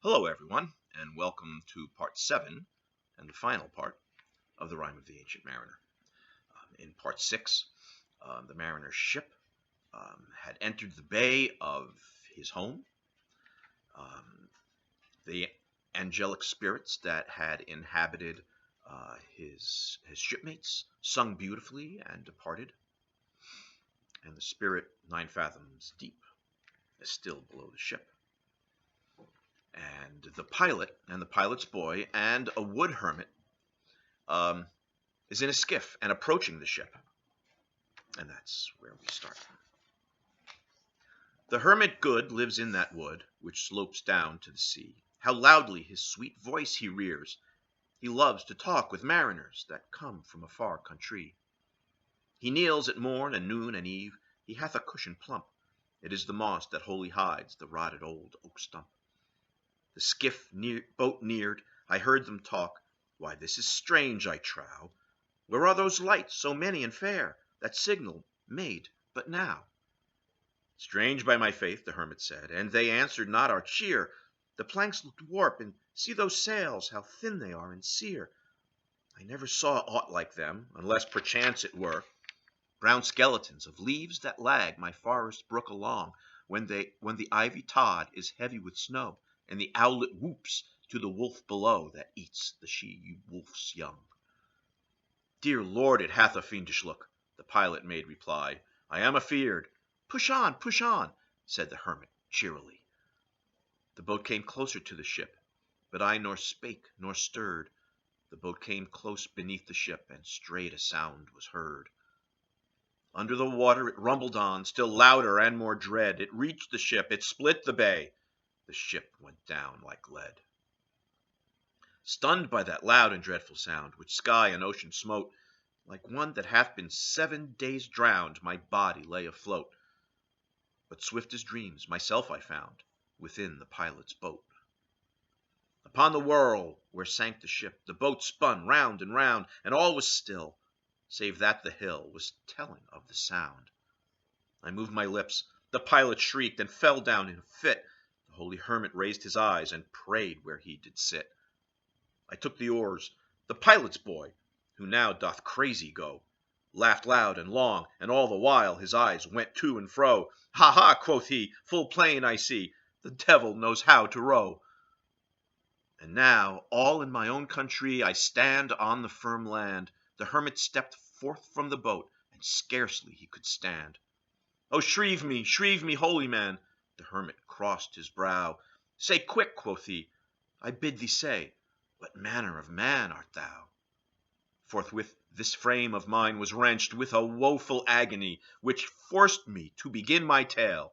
Hello, everyone, and welcome to part 7 and the final part of the Rime of the Ancient Mariner. In part 6, the mariner's ship had entered the bay of his home. The angelic spirits that had inhabited his shipmates sung beautifully and departed, and the spirit 9 fathoms deep is still below the ship. And the pilot and the pilot's boy and a wood hermit is in a skiff and approaching the ship. And that's where we start. The hermit good lives in that wood which slopes down to the sea. How loudly his sweet voice he rears! He loves to talk with mariners that come from a far countree. He kneels at morn and noon and eve. He hath a cushion plump. It is the moss that wholly hides the rotted old oak-stump. The skiff-boat neared. I heard them talk. Why, this is strange, I trow. Where are those lights, so many and fair, that signal made but now? Strange, by my faith, the hermit said, and they answered not our cheer. The planks looked warp, and see those sails, how thin they are and sere. I never saw aught like them, unless perchance it were brown skeletons of leaves that lag my forest-brook along, when the ivy-tod is heavy with snow, and the owlet whoops to the wolf below that eats the she-wolf's young. Dear Lord, it hath a fiendish look, the pilot made reply. I am afeard. Push on, said the hermit cheerily. The boat came closer to the ship, but I nor spake nor stirred. The boat came close beneath the ship, and straight a sound was heard. Under the water it rumbled on, still louder and more dread. It reached the ship, it split the bay. The ship went down like lead. Stunned by that loud and dreadful sound, which sky and ocean smote, like one that hath been 7 days drowned, my body lay afloat. But swift as dreams myself I found within the pilot's boat. Upon the whirl where sank the ship, the boat spun round and round, and all was still, save that the hill was telling of the sound. I moved my lips. The pilot shrieked and fell down in a fit. The holy hermit raised his eyes and prayed where he did sit. I took the oars. The pilot's boy, who now doth crazy go, laughed loud and long, and all the while his eyes went to and fro. Ha, ha, quoth he, full plain I see, the devil knows how to row. And now, all in my own country, I stand on the firm land. The hermit stepped forth from the boat, and scarcely he could stand. Oh, shrieve me, holy man! The hermit crossed his brow. Say quick, quoth he, I bid thee say, what manner of man art thou? Forthwith this frame of mine was wrenched with a woeful agony, which forced me to begin my tale,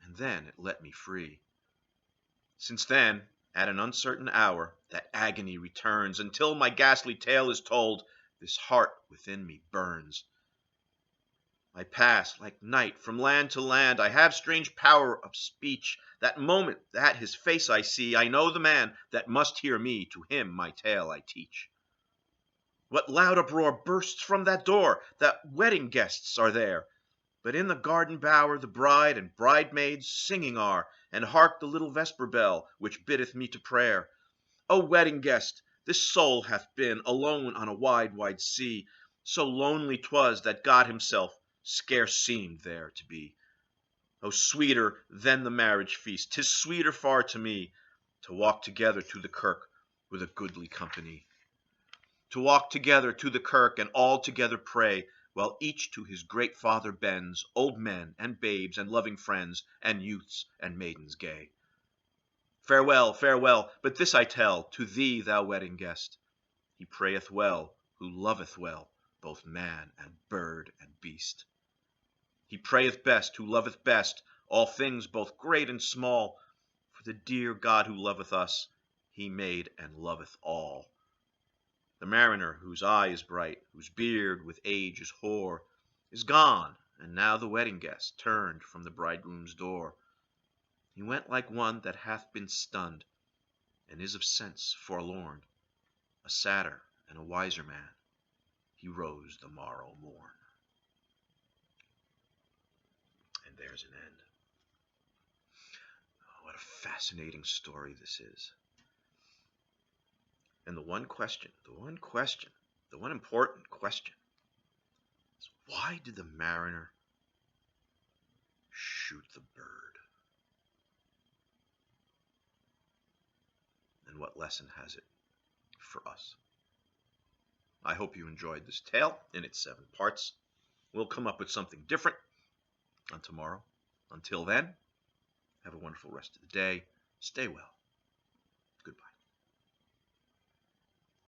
and then it let me free. Since then, at an uncertain hour, that agony returns. Until my ghastly tale is told, this heart within me burns. I pass like night from land to land. I have strange power of speech. That moment that his face I see, I know the man that must hear me. To him my tale I teach. What loud uproar bursts from that door? That wedding guests are there. But in the garden bower the bride and bridemaids singing are, and hark the little vesper bell, which biddeth me to prayer. O wedding guest, this soul hath been alone on a wide, wide sea. So lonely 'twas that God himself scarce seemed there to be. O sweeter than the marriage feast, 'tis sweeter far to me, to walk together to the kirk with a goodly company. To walk together to the kirk and all together pray, while each to his great Father bends, old men and babes and loving friends, and youths and maidens gay. Farewell, farewell, but this I tell to thee, thou wedding guest, he prayeth well who loveth well both man and bird and beast. He prayeth best who loveth best all things both great and small, for the dear God who loveth us, he made and loveth all. The mariner whose eye is bright, whose beard with age is hoar, is gone, and now the wedding guest turned from the bridegroom's door. He went like one that hath been stunned, and is of sense forlorn. A sadder and a wiser man, he rose the morrow morn. And there's an end. What What a fascinating story this is. And the one important question is, why did the mariner shoot the bird? And what lesson has it for us? I hope you enjoyed this tale in its 7 parts. We'll come up with something different on tomorrow. Until then, have a wonderful rest of the day. Stay well.